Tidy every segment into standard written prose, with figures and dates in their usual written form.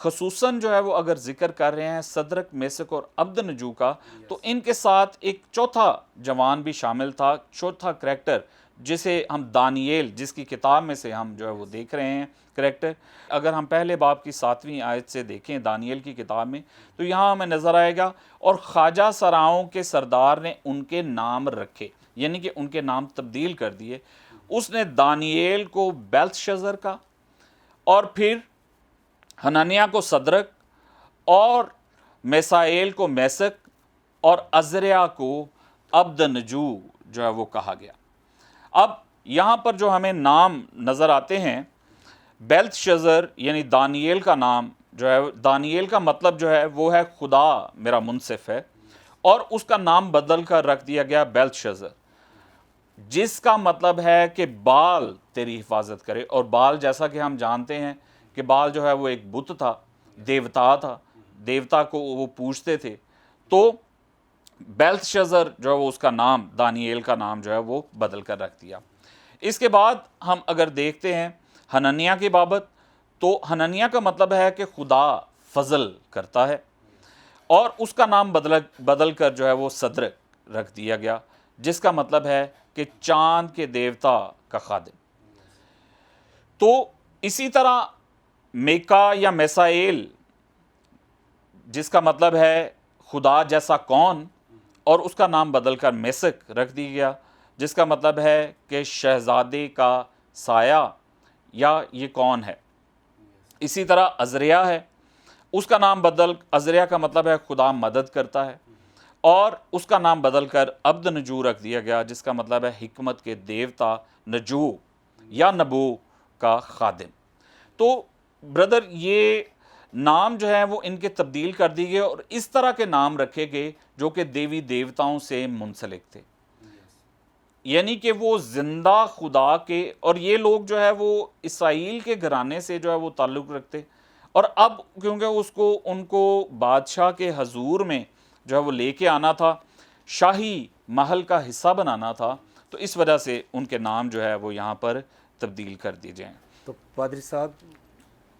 خصوصاً جو ہے وہ اگر ذکر کر رہے ہیں صدرک، میسک اور عبدنجو کا، تو ان کے ساتھ ایک چوتھا جوان بھی شامل تھا، چوتھا کریکٹر، جسے ہم دانییل، جس کی کتاب میں سے ہم جو ہے وہ دیکھ رہے ہیں کریکٹر. اگر ہم پہلے باب کی 7ویں آیت سے دیکھیں دانییل کی کتاب میں، تو یہاں ہمیں نظر آئے گا اور خواجہ سراؤں کے سردار نے ان کے نام رکھے، یعنی کہ ان کے نام تبدیل کر دیے. اس نے دانییل کو بیلتشزر کا، اور پھر حنانیہ کو صدرک، اور میسائیل کو میسک، اور عزریہ کو عبدنجو جو ہے وہ کہا گیا. اب یہاں پر جو ہمیں نام نظر آتے ہیں، بیلتشزر یعنی دانییل کا نام جو ہے، دانییل کا مطلب جو ہے وہ ہے خدا میرا منصف ہے، اور اس کا نام بدل کر رکھ دیا گیا بیلتشزر، جس کا مطلب ہے کہ بال تیری حفاظت کرے. اور بال جیسا کہ ہم جانتے ہیں کہ بال جو ہے وہ ایک بت تھا، دیوتا تھا، دیوتا کو وہ پوجتے تھے. تو بیلتشزر جو ہے وہ اس کا نام، دانییل کا نام جو ہے وہ بدل کر رکھ دیا. اس کے بعد ہم اگر دیکھتے ہیں حنانیہ کی بابت، تو حنانیہ کا مطلب ہے کہ خدا فضل کرتا ہے، اور اس کا نام بدل کر جو ہے وہ صدرک رکھ دیا گیا، جس کا مطلب ہے کہ چاند کے دیوتا کا خادم. تو اسی طرح میکا یا میسائیل، جس کا مطلب ہے خدا جیسا کون، اور اس کا نام بدل کر میسک رکھ دیا گیا، جس کا مطلب ہے کہ شہزادے کا سایہ یا یہ کون ہے. اسی طرح عزریہ ہے، اس کا نام عزریہ کا مطلب ہے خدا مدد کرتا ہے، اور اس کا نام بدل کر عبدنجو رکھ دیا گیا، جس کا مطلب ہے حکمت کے دیوتا، نجو یا نبو کا خادم. تو بردر یہ نام جو ہے وہ ان کے تبدیل کر دیے گئے، اور اس طرح کے نام رکھے گئے جو کہ دیوی دیوتاؤں سے منسلک تھے، یعنی کہ وہ زندہ خدا کے. اور یہ لوگ جو ہے وہ اسرائیل کے گھرانے سے جو ہے وہ تعلق رکھتے، اور اب کیونکہ ان کو بادشاہ کے حضور میں جو ہے وہ لے کے آنا تھا، شاہی محل کا حصہ بنانا تھا، تو اس وجہ سے ان کے نام جو ہے وہ یہاں پر تبدیل کر دیے جائیں. تو پادری صاحب،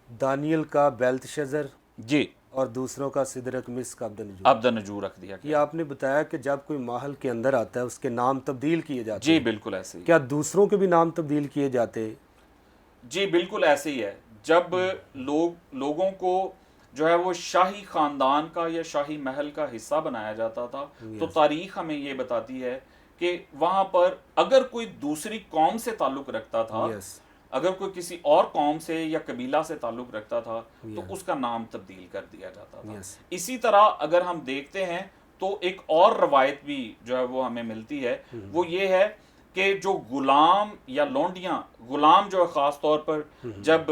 دانیل کا بیلتشزر جی، اور دوسروں کا صدرک، مسک، عبدنجو. عبدنجو رکھ دیا گیا. یہ آپ نے بتایا کہ جب کوئی محل کے اندر آتا ہے اس کے نام تبدیل کیے جاتے جی ہیں. بالکل ایسے ہی. کیا دوسروں کے بھی نام تبدیل کیے جاتے؟ جی بالکل ایسے ہی ہے. جب لوگوں کو جو ہے وہ شاہی خاندان کا یا شاہی محل کا حصہ بنایا جاتا تھا، تو تاریخ ہمیں یہ بتاتی ہے کہ وہاں پر اگر کوئی دوسری قوم سے تعلق رکھتا تھا، اگر کوئی کسی اور قوم سے یا قبیلہ سے تعلق رکھتا تھا، تو اس کا نام تبدیل کر دیا جاتا تھا. اسی طرح اگر ہم دیکھتے ہیں تو ایک اور روایت بھی جو ہے وہ ہمیں ملتی ہے، وہ یہ ہے کہ جو غلام یا لونڈیاں، غلام جو ہے خاص طور پر جب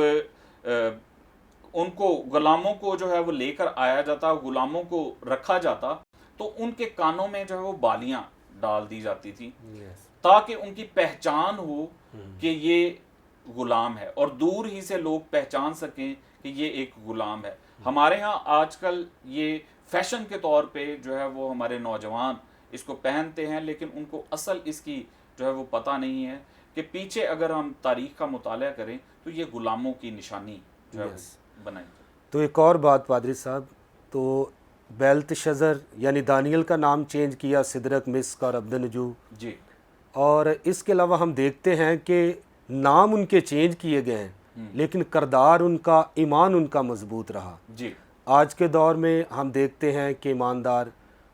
ان کو غلاموں کو جو ہے وہ لے کر آیا جاتا، غلاموں کو رکھا جاتا، تو ان کے کانوں میں جو ہے وہ بالیاں ڈال دی جاتی تھی، تاکہ ان کی پہچان ہو کہ یہ غلام ہے، اور دور ہی سے لوگ پہچان سکیں کہ یہ ایک غلام ہے. ہمارے ہاں آج کل یہ فیشن کے طور پہ جو ہے وہ ہمارے نوجوان اس کو پہنتے ہیں، لیکن ان کو اصل اس کی جو ہے وہ پتہ نہیں ہے کہ پیچھے اگر ہم تاریخ کا مطالعہ کریں تو یہ غلاموں کی نشانی جو ہے وہ بنائی. تو ایک اور بات پادری صاحب، تو بیلتشزر یعنی دانیل کا نام چینج کیا، صدرک، مسک اور عبدنجو. جی. اور اس کے علاوہ ہم دیکھتے ہیں کہ نام ان کے چینج کیے گئے ہیں، لیکن کردار ان کا، ایمان ان کا مضبوط رہا. جی. آج کے دور میں ہم دیکھتے ہیں کہ ایماندار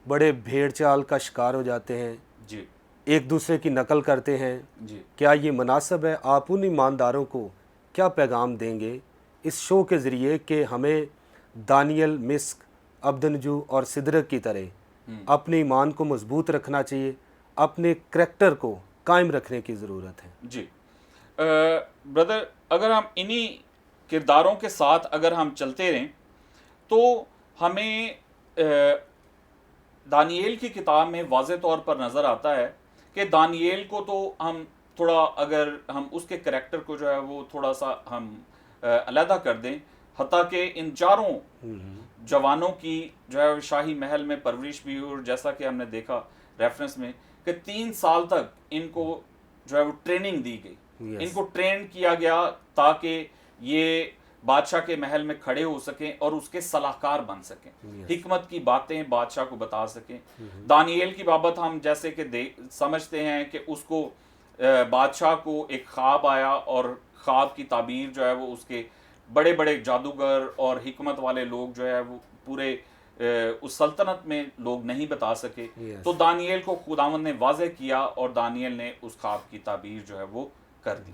بڑے بھیڑ چال کا شکار ہو جاتے ہیں. جی. ایک دوسرے کی نقل کرتے ہیں. جی. کیا یہ مناسب ہے؟ آپ ان ایمانداروں کو کیا پیغام دیں گے اس شو کے ذریعے کہ ہمیں دانیل، مسک، عبدنجو اور صدرک کی طرح اپنے ایمان کو مضبوط رکھنا چاہیے، اپنے کریکٹر کو قائم رکھنے کی ضرورت ہے؟ جی بردر، اگر ہم انہی کرداروں کے ساتھ اگر ہم چلتے رہیں تو ہمیں دانییل کی کتاب میں واضح طور پر نظر آتا ہے کہ دانییل کو تو ہم تھوڑا، اگر ہم اس کے کریکٹر کو جو ہے وہ تھوڑا سا ہم علیحدہ کر دیں، حتیٰ کہ ان چاروں جوانوں کی جو ہے شاہی محل میں پرورش بھی ہوئی، اور جیسا کہ ہم نے دیکھا ریفرنس میں کہ 3 سال تک ان کو جو ہے وہ ٹریننگ دی گئی، ان کو ٹرین کیا گیا تاکہ یہ بادشاہ کے محل میں کھڑے ہو سکیں اور اس کے صلاحکار بن سکیں, حکمت کی باتیں بادشاہ کو بتا سکیں. دانییل کی بابت ہم جیسے کہ سمجھتے ہیں کہ اس کو بادشاہ کو ایک خواب آیا, اور خواب کی تعبیر جو ہے وہ اس کے بڑے بڑے جادوگر اور حکمت والے لوگ جو ہے وہ پورے اس سلطنت میں لوگ نہیں بتا سکے. تو دانییل کو خداوند نے واضح کیا اور دانییل نے اس خواب کی تعبیر جو ہے وہ کر دی.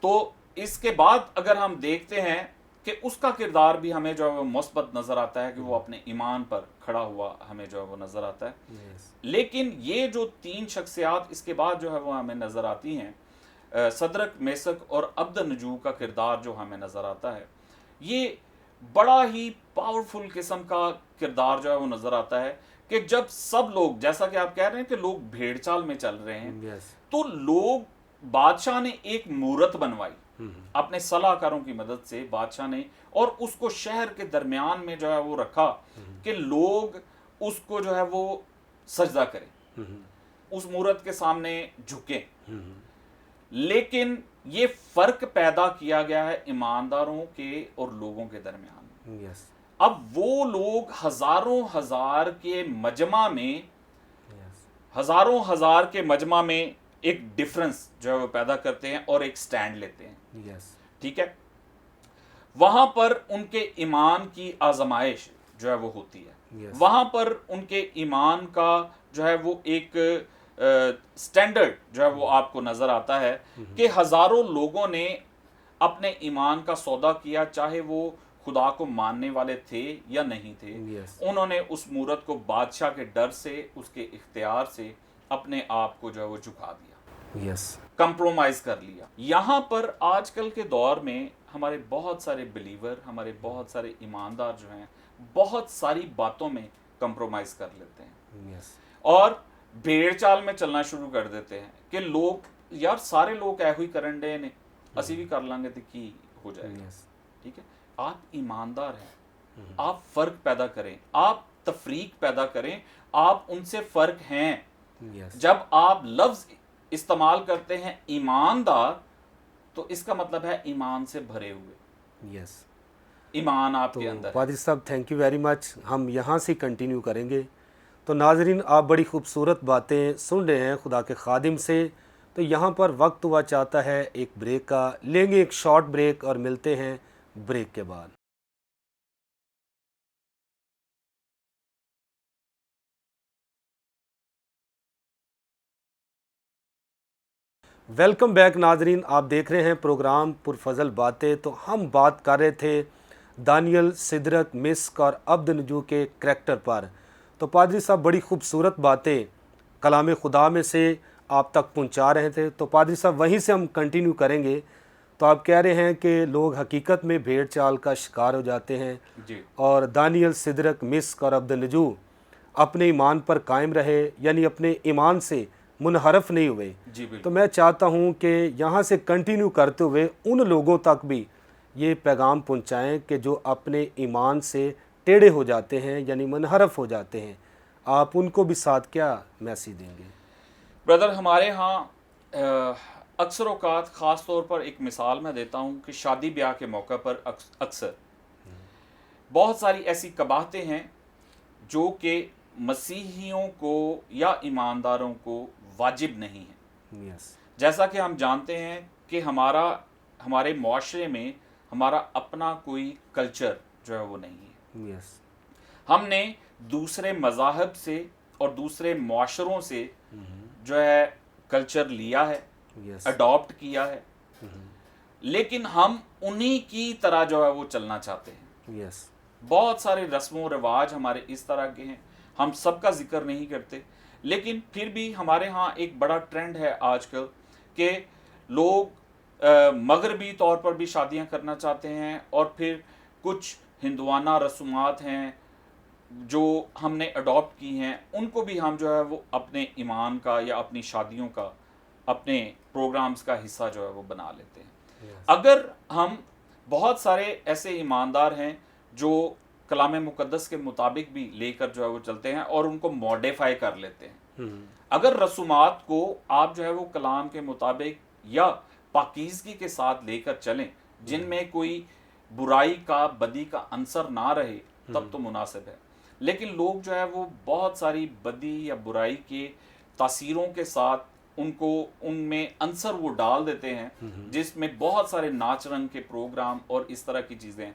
تو اس کے بعد اگر ہم دیکھتے ہیں کہ اس کا کردار بھی ہمیں جو ہے وہ مثبت نظر آتا ہے, کہ وہ اپنے ایمان پر کھڑا ہوا ہمیں جو ہے وہ نظر آتا ہے. لیکن یہ جو 3 شخصیات اس کے بعد جو ہے وہ ہمیں نظر آتی ہیں, صدرک, میثک اور عبدنجو کا کردار جو ہمیں نظر آتا ہے, یہ بڑا ہی پاورفل قسم کا کردار جو ہے وہ نظر آتا ہے. کہ جب سب لوگ, جیسا کہ آپ کہہ رہے ہیں کہ لوگ بھیڑ چال میں چل رہے ہیں, تو لوگ, بادشاہ نے ایک مورت بنوائی اپنے صلاح کاروں کی مدد سے بادشاہ نے, اور اس کو شہر کے درمیان میں جو ہے وہ رکھا کہ لوگ اس کو جو ہے وہ سجدہ کریں, اس مورت کے سامنے جھکیں. لیکن یہ فرق پیدا کیا گیا ہے ایمانداروں کے اور لوگوں کے درمیان. اب وہ لوگ ہزاروں ہزار کے مجمع میں ایک ڈیفرنس جو ہے وہ پیدا کرتے ہیں اور ایک سٹینڈ لیتے ہیں. ٹھیک ہے, وہاں پر ان کے ایمان کی آزمائش جو ہے وہ ہوتی ہے. وہاں پر ان کے ایمان کا جو ہے وہ ایک سٹینڈرڈ جو ہے وہ آپ کو نظر آتا ہے کہ ہزاروں لوگوں نے اپنے ایمان کا سودا کیا, چاہے وہ خدا کو ماننے والے تھے یا نہیں تھے. انہوں نے اس مورت کو بادشاہ کے ڈر سے, اس کے اختیار سے اپنے آپ کو جو ہے وہ جھکا دیا, کمپرومائز کر لیا. یہاں پر آج کل کے دور میں ہمارے بہت سارے بلیور, ہمارے بہت سارے ایماندار جو ہیں, بہت ساری باتوں میں کمپرومائز کر لیتے ہیں اور بھیڑ چال میں چلنا شروع کر دیتے ہیں کہ لوگ, یار سارے لوگ ایہو ہی کرن ڈے نے, اسی بھی کر لیں گے تو کی ہو جائے گا. ٹھیک ہے, آپ ایماندار ہیں, آپ فرق پیدا کریں, آپ تفریق پیدا کریں, آپ ان سے فرق ہیں. جب آپ لفظ استعمال کرتے ہیں ایماندار, تو اس کا مطلب ہے ایمان سے بھرے ہوئے. ایمان آپ کے اندر. پادری صاحب تھینک یو ویری مچ. ہم یہاں سے کنٹینیو کریں گے. تو ناظرین, آپ بڑی خوبصورت باتیں سن رہے ہیں خدا کے خادم سے. تو یہاں پر وقت ہوا چاہتا ہے ایک بریک کا, لیں گے ایک شارٹ بریک اور ملتے ہیں بریک کے بعد. ویلکم بیک ناظرین, آپ دیکھ رہے ہیں پروگرام پرفضل باتیں. تو ہم بات کر رہے تھے دانیل, صدرک, مسک اور عبدنجو کے کریکٹر پر. تو پادری صاحب بڑی خوبصورت باتیں کلام خدا میں سے آپ تک پہنچا رہے تھے. تو پادری صاحب وہیں سے ہم کنٹینیو کریں گے. تو آپ کہہ رہے ہیں کہ لوگ حقیقت میں بھیڑ چال کا شکار ہو جاتے ہیں, اور دانیل, صدرک, مسک اور عبدنجو اپنے ایمان پر قائم رہے, یعنی اپنے ایمان سے منحرف نہیں ہوئے. تو میں چاہتا ہوں کہ یہاں سے کنٹینیو کرتے ہوئے ان لوگوں تک بھی یہ پیغام پہنچائیں کہ جو اپنے ایمان سے ٹیڑھے ہو جاتے ہیں, یعنی منحرف ہو جاتے ہیں. آپ ان کو بھی ساتھ کیا میسیج دیں گے؟ بردر, ہمارے ہاں اکثر اوقات, خاص طور پر ایک مثال میں دیتا ہوں کہ شادی بیاہ کے موقع پر اکثر بہت ساری ایسی قباحتیں ہیں جو کہ مسیحیوں کو یا ایمانداروں کو واجب نہیں ہے. جیسا کہ ہم جانتے ہیں کہ ہمارے معاشرے میں ہمارا اپنا کوئی کلچر جو ہے وہ نہیں ہے. ہم نے دوسرے مذاہب سے اور دوسرے معاشروں سے جو ہے کلچر لیا ہے, اڈاپٹ کیا ہے, لیکن ہم انہی کی طرح جو ہے وہ چلنا چاہتے ہیں. بہت سارے رسم و رواج ہمارے اس طرح کے ہیں, ہم سب کا ذکر نہیں کرتے, لیکن پھر بھی ہمارے ہاں ایک بڑا ٹرینڈ ہے آج کل کہ لوگ مغربی طور پر بھی شادیاں کرنا چاہتے ہیں, اور پھر کچھ ہندوانہ رسومات ہیں جو ہم نے اڈاپٹ کی ہیں, ان کو بھی ہم جو ہے وہ اپنے ایمان کا یا اپنی شادیوں کا, اپنے پروگرامز کا حصہ جو ہے وہ بنا لیتے ہیں. اگر ہم بہت سارے ایسے ایماندار ہیں جو کلام مقدس کے مطابق بھی لے کر جو ہے وہ چلتے ہیں اور ان کو موڈیفائی کر لیتے ہیں. اگر رسومات کو آپ جو ہے وہ کلام کے مطابق یا پاکیزگی کے ساتھ لے کر چلیں جن میں کوئی برائی کا بدی کا عنصر نہ رہے تب تو مناسب ہے. لیکن لوگ جو ہے وہ بہت ساری بدی یا برائی کے تاثیروں کے ساتھ ان میں عنصر وہ ڈال دیتے ہیں جس میں بہت سارے ناچ رنگ کے پروگرام اور اس طرح کی چیزیں ہیں.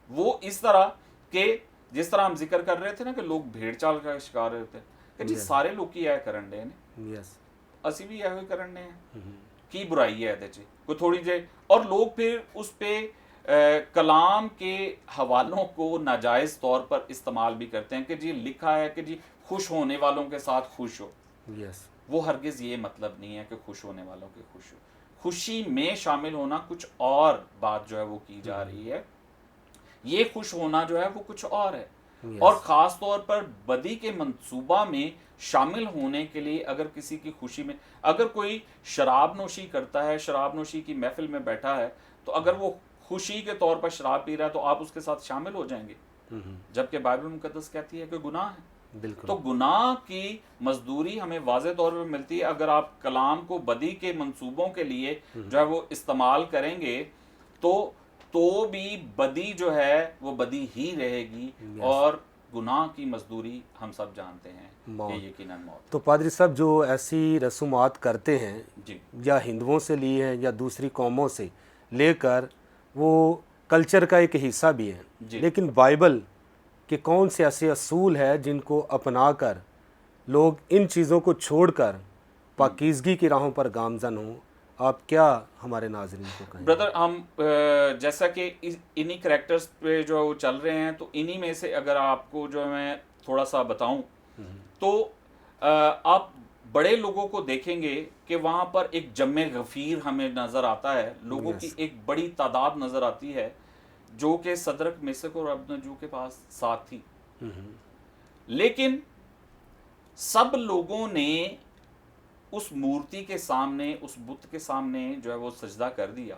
وہ اس طرح کہ جس طرح ہم ذکر کر رہے تھے نا کہ لوگ بھیڑ چال کا شکار ہوتے ہیں کہ جی سارے لوگ کی ہے کرن ڈے نے اسی بھی یہ کرن ڈے ہیں کی برائی ہے جی کوئی تھوڑی جے. اور لوگ پھر اس پہ کلام کے حوالوں کو ناجائز طور پر استعمال بھی کرتے ہیں کہ جی لکھا ہے کہ جی خوش ہونے والوں کے ساتھ خوش ہو. وہ ہرگز یہ مطلب نہیں ہے کہ خوش ہونے والوں کے خوش ہو. خوشی میں شامل ہونا کچھ اور بات جو ہے وہ کی جا رہی ہے. یہ خوش ہونا جو ہے وہ کچھ اور ہے. اور خاص طور پر بدی کے منصوبہ میں شامل ہونے کے لیے اگر کسی کی خوشی میں اگر کوئی شراب نوشی کرتا ہے, شراب نوشی کی محفل میں بیٹھا ہے, تو اگر وہ خوشی کے طور پر شراب پی رہا ہے تو آپ اس کے ساتھ شامل ہو جائیں گے, جبکہ بائبل مقدس کہتی ہے کہ گناہ ہے. تو گناہ کی مزدوری ہمیں واضح طور پر ملتی ہے. اگر آپ کلام کو بدی کے منصوبوں کے لیے جو ہے وہ استعمال کریں گے تو بھی بدی جو ہے وہ بدی ہی رہے گی, اور گناہ کی مزدوری ہم سب جانتے ہیں کہ یقیناً موت. تو پادری صاحب جو ایسی رسومات کرتے ہیں جی یا ہندوؤں سے لی ہیں یا دوسری قوموں سے لے کر وہ کلچر کا ایک حصہ بھی ہیں, لیکن بائبل کے کون سے ایسے اصول ہے جن کو اپنا کر لوگ ان چیزوں کو چھوڑ کر پاکیزگی کی راہوں پر گامزن ہوں؟ آپ کیا ہمارے ناظرین کو کہیں؟ بردر, ہم جیسا کہ انہی کریکٹرز پہ جو وہ چل رہے ہیں, تو انہی میں سے اگر آپ کو جو میں تھوڑا سا بتاؤں تو آپ بڑے لوگوں کو دیکھیں گے کہ وہاں پر ایک جمع غفیر ہمیں نظر آتا ہے, لوگوں کی ایک بڑی تعداد نظر آتی ہے جو کہ صدرک میثق اور ابدنجو کے پاس ساتھ تھی. لیکن سب لوگوں نے اس مورتی کے سامنے, اس بت کے سامنے جو ہے وہ سجدہ کر دیا.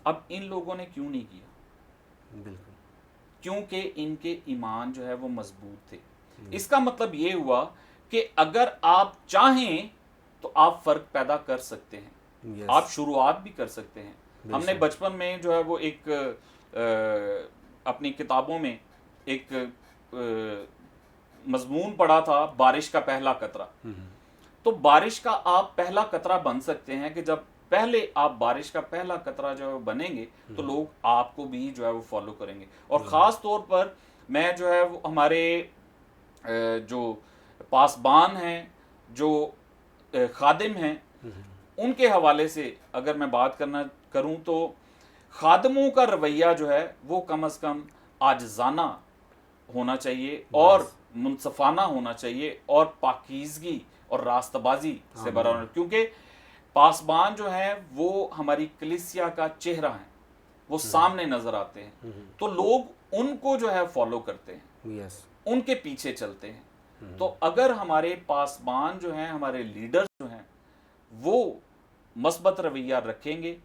اب ان لوگوں نے کیوں نہیں کیا؟ بالکل کیونکہ ان کے ایمان جو ہے وہ مضبوط تھے. اس کا مطلب یہ ہوا کہ اگر آپ چاہیں تو آپ فرق پیدا کر سکتے ہیں, آپ شروعات بھی کر سکتے ہیں. ہم نے بچپن میں جو ہے وہ ایک اپنی کتابوں میں ایک مضمون پڑھا تھا, بارش کا پہلا قطرہ. تو بارش کا آپ پہلا قطرہ بن سکتے ہیں کہ جب پہلے آپ بارش کا پہلا قطرہ جو ہے بنیں گے تو لوگ آپ کو بھی جو ہے وہ فالو کریں گے. اور خاص طور پر میں جو ہے وہ ہمارے جو پاسبان ہیں, جو خادم ہیں, ان کے حوالے سے اگر میں بات کروں تو خادموں کا رویہ جو ہے وہ کم از کم عاجزانہ ہونا چاہیے اور منصفانہ ہونا چاہیے اور پاکیزگی اور راستہ بازی سے بھرا ہونا, کیونکہ پاسبان جو ہیں وہ ہماری کلیسیا کا چہرہ ہیں, وہ سامنے نظر آتے ہیں. تو لوگ ان کو جو ہے فالو کرتے ہیں, ان کے پیچھے چلتے ہیں. تو اگر ہمارے پاسبان جو ہیں, ہمارے لیڈر جو ہیں, وہ مثبت رویہ رکھیں گے,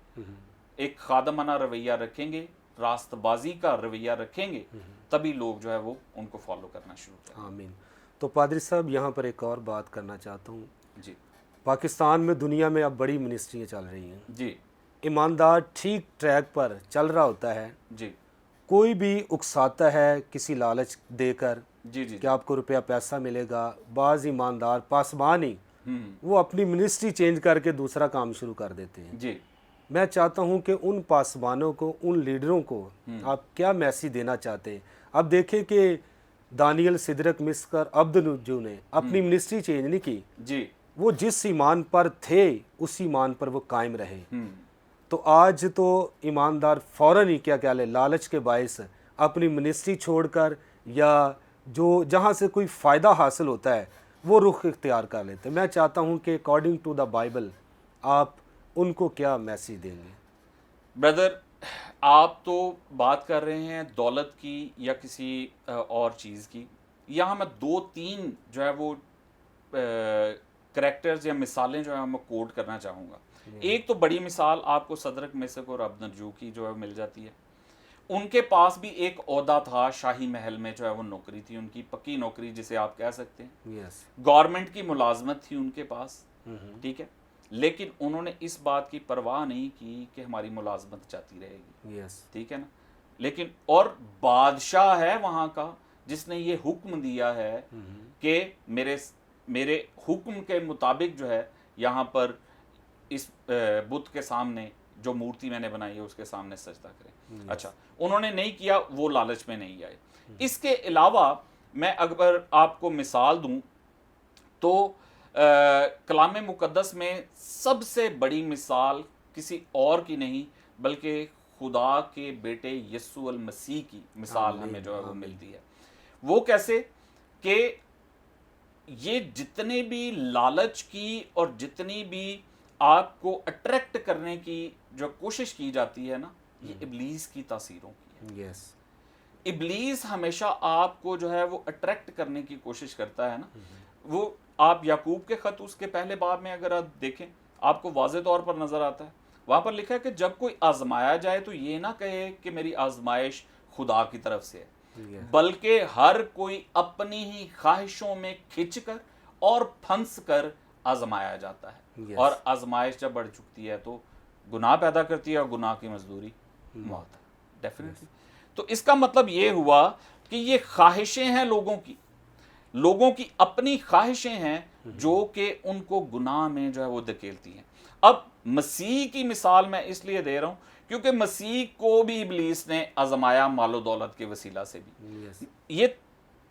ایک خادمانہ رویہ رکھیں گے, راست بازی کا رویہ رکھیں گے, تبھی لوگ جو ہے وہ ان کو فالو کرنا شروع کریں. آمین. تو پادری صاحب یہاں پر ایک اور بات کرنا چاہتا ہوں. جی پاکستان میں دنیا میں اب بڑی منسٹریاں چل رہی ہیں. جی ایماندار ٹھیک ٹریک پر چل رہا ہوتا ہے, جی کوئی بھی اکساتا ہے کسی لالچ دے کر جی جی کہ آپ کو روپیہ پیسہ ملے گا. بعض ایماندار پاسبان ہی وہ اپنی منسٹری چینج کر کے دوسرا کام شروع کر دیتے ہیں. جی میں چاہتا ہوں کہ ان پاسبانوں کو, ان لیڈروں کو آپ کیا میسیج دینا چاہتے ہیں؟ اب دیکھیں کہ دانیل, صدرک, مسق اور عبدنجو نے اپنی منسٹری چینج نہیں کی, جی وہ جس ایمان پر تھے اس ایمان پر وہ قائم رہے. تو آج تو ایماندار فوراً ہی کیا لے لالچ کے باعث اپنی منسٹری چھوڑ کر یا جو جہاں سے کوئی فائدہ حاصل ہوتا ہے وہ رخ اختیار کر لیتے. میں چاہتا ہوں کہ اکارڈنگ ٹو دا بائبل آپ ان کو کیا میسیج دیں گے؟ بردر, آپ تو بات کر رہے ہیں دولت کی یا کسی اور چیز کی. یہاں میں 2-3 جو ہے وہ کریکٹرز یا مثالیں جو ہے میں کوٹ کرنا چاہوں گا. ایک تو بڑی مثال آپ کو صدرک, میثق اور عبدنجو کی جو ہے مل جاتی ہے. ان کے پاس بھی ایک عہدہ تھا شاہی محل میں, جو ہے وہ نوکری تھی ان کی, پکی نوکری جسے آپ کہہ سکتے ہیں. گورنمنٹ کی ملازمت تھی ان کے پاس, ٹھیک ہے. لیکن انہوں نے اس بات کی پرواہ نہیں کی کہ ہماری ملازمت جاتی رہے گی، یس ٹھیک ہے نا. لیکن اور بادشاہ ہے وہاں کا جس نے یہ حکم دیا ہے کہ میرے حکم کے مطابق جو ہے یہاں پر اس بت کے سامنے جو مورتی میں نے بنائی ہے اس کے سامنے سجدہ کریں. اچھا انہوں نے نہیں کیا، وہ لالچ میں نہیں آئے. اس کے علاوہ میں اگر آپ کو مثال دوں تو کلام مقدس میں سب سے بڑی مثال کسی اور کی نہیں بلکہ خدا کے بیٹے یسوع المسیح کی مثال ہمیں جو ہے وہ ملتی ہے. وہ کیسے کہ یہ جتنے بھی لالچ کی اور جتنی بھی آپ کو اٹریکٹ کرنے کی جو کوشش کی جاتی ہے نا، یہ ابلیس کی تاثیروں کی ہے. یس ابلیس ہمیشہ آپ کو جو ہے وہ اٹریکٹ کرنے کی کوشش کرتا ہے نا. وہ آپ یعقوب کے خط اس کے پہلے باب میں اگر آپ دیکھیں آپ کو واضح طور پر نظر آتا ہے، وہاں پر لکھا ہے کہ جب کوئی آزمایا جائے تو یہ نہ کہے کہ میری آزمائش خدا کی طرف سے ہے، بلکہ ہر کوئی اپنی ہی خواہشوں میں کھچ کر اور پھنس کر آزمایا جاتا ہے. اور آزمائش جب بڑھ چکتی ہے تو گناہ پیدا کرتی ہے، اور گناہ کی مزدوری موت ہے. ڈیفینیٹلی. تو اس کا مطلب یہ ہوا کہ یہ خواہشیں ہیں لوگوں کی اپنی خواہشیں ہیں جو کہ ان کو گناہ میں جو ہے وہ دھکیلتی ہیں. اب مسیح کی مثال میں اس لیے دے رہا ہوں کیونکہ مسیح کو بھی ابلیس نے آزمایا مال و دولت کے وسیلہ سے بھی. یہ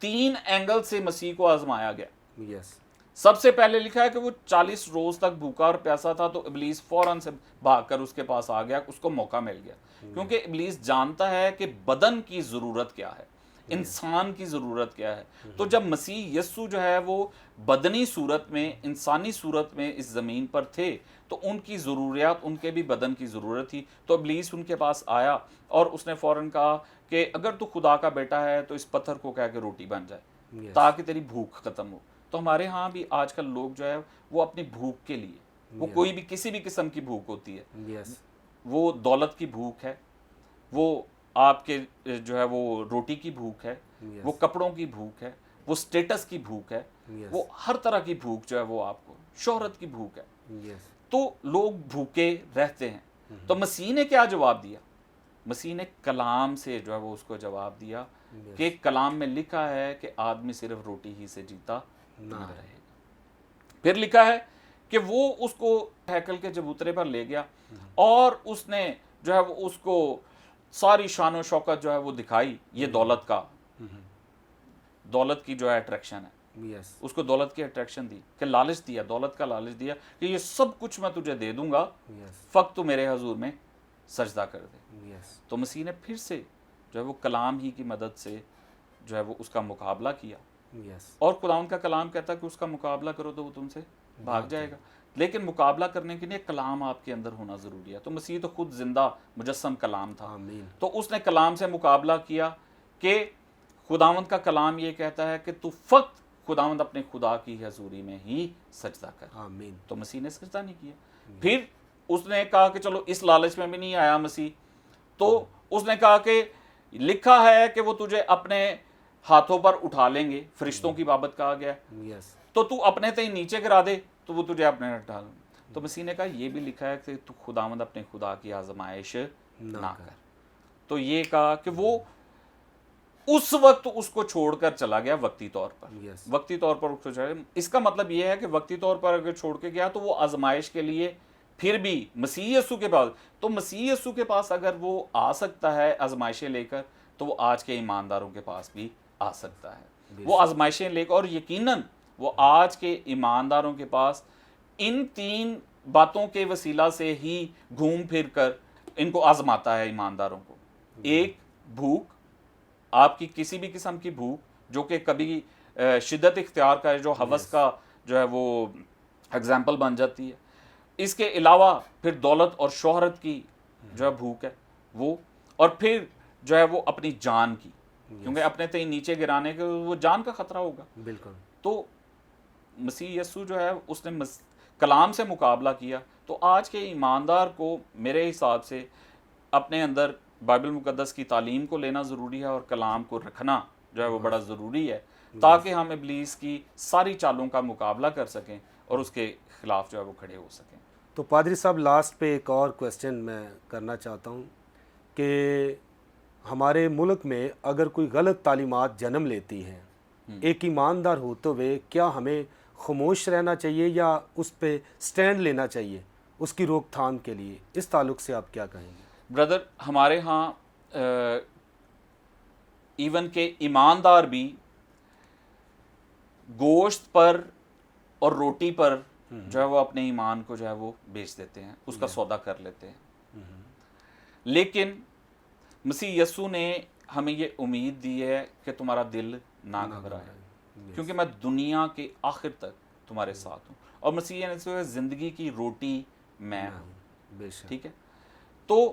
3 اینگل سے مسیح کو آزمایا گیا. یس سب سے پہلے لکھا ہے کہ وہ 40 روز تک بھوکا اور پیاسا تھا تو ابلیس فوراً سے بھاگ کر اس کے پاس آ گیا، اس کو موقع مل گیا. کیونکہ ابلیس جانتا ہے کہ بدن کی ضرورت کیا ہے، انسان کی ضرورت کیا ہے. تو جب مسیح یسوع جو ہے وہ بدنی صورت میں، انسانی صورت میں اس زمین پر تھے تو ان کی ضروریات، ان کے بھی بدن کی ضرورت تھی. تو ابلیس ان کے پاس آیا اور اس نے فوراً کہا کہ اگر تو خدا کا بیٹا ہے تو اس پتھر کو کہہ کے روٹی بن جائے تاکہ تیری بھوک ختم ہو. تو ہمارے ہاں بھی آج کل لوگ جو ہے وہ اپنی بھوک کے لیے، وہ کوئی بھی کسی بھی قسم کی بھوک ہوتی ہے، وہ دولت کی بھوک ہے، وہ آپ کے جو ہے وہ روٹی کی بھوک ہے، وہ کپڑوں کی بھوک ہے، وہ سٹیٹس کی بھوک ہے، وہ ہر طرح کی بھوک جو ہے وہ آپ کو شہرت کی بھوک ہے. تو لوگ بھوکے رہتے ہیں. تو مسیح نے کیا جواب دیا؟ مسیح نے کلام سے جو ہے وہ اس کو جواب دیا کہ کلام میں لکھا ہے کہ آدمی صرف روٹی ہی سے جیتا نہ رہے گا. پھر لکھا ہے کہ وہ اس کو ہیکل کے چبوترے پر لے گیا اور اس نے جو ہے وہ اس کو ساری شان و شوکت جو ہے وہ دکھائی. یہ دولت کی جو ہے اٹریکشن ہے. اس کو دولت کی اٹریکشن دی کہ لالچ دیا، دولت کا لالچ دیا کہ یہ سب کچھ میں تجھے دے دوں گا، فقط تو میرے حضور میں سجدہ کر دے. تو مسیح نے پھر سے جو ہے وہ کلام ہی کی مدد سے جو ہے وہ اس کا مقابلہ کیا. اور خداوند کا کلام کہتا ہے کہ اس کا مقابلہ کرو تو وہ تم سے بھاگ جائے گا. لیکن مقابلہ کرنے کے لیے کلام آپ کے اندر ہونا ضروری ہے. تو مسیح تو خود زندہ مجسم کلام تھا. تو اس نے کلام سے مقابلہ کیا کہ خداوند کا کلام یہ کہتا ہے کہ تو فقط خداوند اپنے خدا کی حضوری میں ہی سجدہ کر. تو مسیح نے سجدہ نہیں کیا. پھر اس نے کہا کہ چلو اس لالچ میں بھی نہیں آیا مسیح. تو اس نے کہا کہ لکھا ہے کہ وہ تجھے اپنے ہاتھوں پر اٹھا لیں گے، فرشتوں کی بابت کہا گیا، تو تو اپنے تئیں نیچے گرا دے تو وہ تجھے اپنے اٹھا لیں. تو مسیح نے کہا یہ بھی لکھا ہے کہ تو خداوند اپنے خدا کی آزمائش نہ کر. تو یہ کہا کہ وہ اس وقت اس کو چھوڑ کر چلا گیا وقتی طور پر. وقتی طور پر اس کو چھوڑ. اس کا مطلب یہ ہے کہ وقتی طور پر اگر چھوڑ کے گیا تو وہ آزمائش کے لیے پھر بھی مسیح یسوع کے پاس، تو مسیح یسوع کے پاس اگر وہ آ سکتا ہے آزمائشیں لے کر تو وہ آج کے ایمانداروں کے پاس بھی آ سکتا ہے. وہ آزمائشیں لے کر، اور یقیناً وہ آج کے ایمانداروں کے پاس ان 3 باتوں کے وسیلہ سے ہی گھوم پھر کر ان کو آزماتا ہے ایمانداروں کو. ایک، بھوک، آپ کی کسی بھی قسم کی بھوک جو کہ کبھی شدت اختیار کا ہے، جو ہوس کا جو ہے وہ اگزامپل بن جاتی ہے. اس کے علاوہ پھر دولت اور شہرت کی جو ہے بھوک ہے وہ، اور پھر جو ہے وہ اپنی جان کی، کیونکہ اپنے تئیں نیچے گرانے کے وہ جان کا خطرہ ہوگا. بالکل. تو مسیح یسوع جو ہے اس نے کلام سے مقابلہ کیا. تو آج کے ایماندار کو میرے حساب سے اپنے اندر بائبل مقدس کی تعلیم کو لینا ضروری ہے اور کلام کو رکھنا جو ہے وہ بڑا ضروری ہے، تاکہ ہم ابلیس کی ساری چالوں کا مقابلہ کر سکیں اور اس کے خلاف جو ہے وہ کھڑے ہو سکیں۔ تو پادری صاحب لاسٹ پہ ایک اور کویسچن میں کرنا چاہتا ہوں کہ ہمارے ملک میں اگر کوئی غلط تعلیمات جنم لیتی ہیں، ایک ایماندار ہوتے ہوئے کیا ہمیں خاموش رہنا چاہیے یا اس پہ سٹینڈ لینا چاہیے اس کی روک تھام کے لیے؟ اس تعلق سے آپ کیا کہیں گے؟ بردر، ہمارے ہاں ایون کہ ایماندار بھی گوشت پر اور روٹی پر جو ہے وہ اپنے ایمان کو جو ہے وہ بیچ دیتے ہیں، اس کا سودا کر لیتے ہیں۔ لیکن مسیح یسوع نے ہمیں یہ امید دی ہے کہ تمہارا دل نہ گھبرائے، کیونکہ میں دنیا کے آخر تک تمہارے ساتھ ہوں، اور مسیح یسوع زندگی کی روٹی میں ہوں۔ بے شک۔ ٹھیک ہے، تو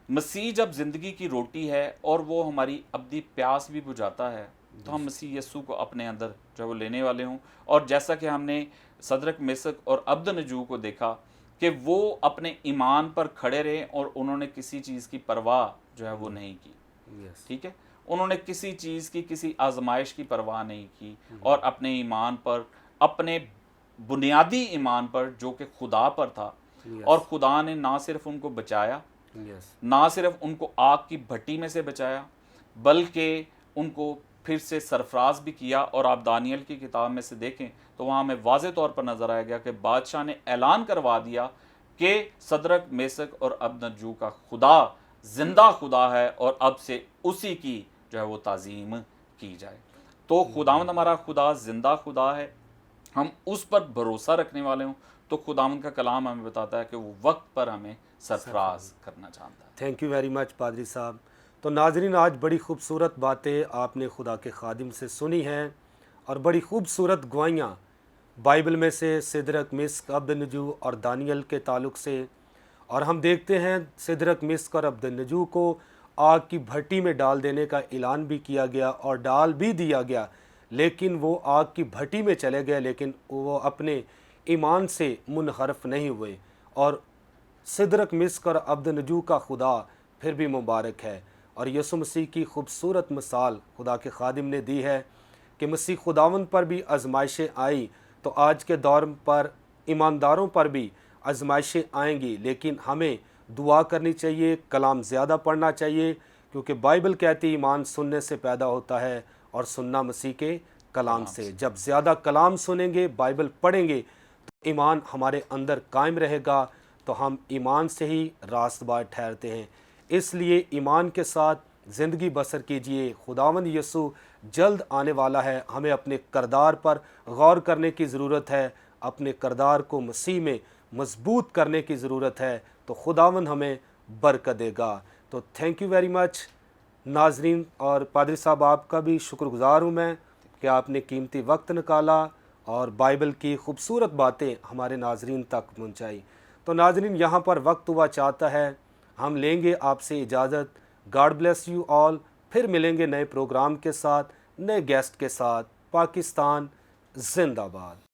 مسیح جب زندگی کی روٹی ہے اور وہ ہماری ابدی پیاس بھی بجھاتا ہے، تو ہم مسیح یسوع کو اپنے اندر جو ہے وہ لینے والے ہوں۔ اور جیسا کہ ہم نے صدرک، میثق اور عبدنجو کو دیکھا کہ وہ اپنے ایمان پر کھڑے رہے اور انہوں نے کسی چیز کی پرواہ جو ہے وہ نہیں کی۔ ٹھیک ہے، انہوں نے کسی چیز کی، کسی آزمائش کی پرواہ نہیں کی، اور اپنے ایمان پر، اپنے بنیادی ایمان پر جو کہ خدا پر تھا، اور خدا نے نہ صرف ان کو بچایا، نہ صرف ان کو آگ کی بھٹی میں سے بچایا، بلکہ ان کو پھر سے سرفراز بھی کیا۔ اور آپ دانیل کی کتاب میں سے دیکھیں تو وہاں ہمیں واضح طور پر نظر آیا گیا کہ بادشاہ نے اعلان کروا دیا کہ صدرک، میثق اور عبدنجو کا خدا زندہ خدا ہے، اور اب سے اسی کی جو ہے وہ تعظیم کی جائے۔ تو خداوند ہمارا خدا زندہ خدا ہے، ہم اس پر بھروسہ رکھنے والے ہوں، تو خداوند کا کلام ہمیں بتاتا ہے کہ وہ وقت پر ہمیں سرفراز کرنا چاہتا ہے۔ تھینک یو ویری مچ پادری صاحب۔ تو ناظرین، آج بڑی خوبصورت باتیں آپ نے خدا کے خادم سے سنی ہیں، اور بڑی خوبصورت گوائیاں بائبل میں سے صدرک، میثق، عبدنجو اور دانیل کے تعلق سے۔ اور ہم دیکھتے ہیں صدرک، میثق اور عبدنجو کو آگ کی بھٹی میں ڈال دینے کا اعلان بھی کیا گیا اور ڈال بھی دیا گیا، لیکن وہ آگ کی بھٹی میں چلے گئے، لیکن وہ اپنے ایمان سے منحرف نہیں ہوئے، اور صدرک، میثق اور عبدنجو کا خدا پھر بھی مبارک ہے۔ اور یسوع مسیح کی خوبصورت مثال خدا کے خادم نے دی ہے کہ مسیح خداوند پر بھی آزمائشیں آئیں، تو آج کے دور پر ایمانداروں پر بھی آزمائشیں آئیں گی، لیکن ہمیں دعا کرنی چاہیے، کلام زیادہ پڑھنا چاہیے، کیونکہ بائبل کہتی ایمان سننے سے پیدا ہوتا ہے، اور سننا مسیح کے کلام سے۔ جب زیادہ کلام سنیں گے، بائبل پڑھیں گے، تو ایمان ہمارے اندر قائم رہے گا، تو ہم ایمان سے ہی راست بار ٹھہرتے ہیں۔ اس لیے ایمان کے ساتھ زندگی بسر کیجئے۔ خداوند یسوع جلد آنے والا ہے، ہمیں اپنے کردار پر غور کرنے کی ضرورت ہے، اپنے کردار کو مسیح میں مضبوط کرنے کی ضرورت ہے، تو خداوند ہمیں برکت دے گا۔ تو تھینک یو ویری مچ ناظرین، اور پادری صاحب آپ کا بھی شکر گزار ہوں میں کہ آپ نے قیمتی وقت نکالا اور بائبل کی خوبصورت باتیں ہمارے ناظرین تک پہنچائی۔ تو ناظرین، یہاں پر وقت ہوا چاہتا ہے، ہم لیں گے آپ سے اجازت۔ God bless you all. پھر ملیں گے نئے پروگرام کے ساتھ، نئے گیسٹ کے ساتھ۔ پاکستان زندہ باد۔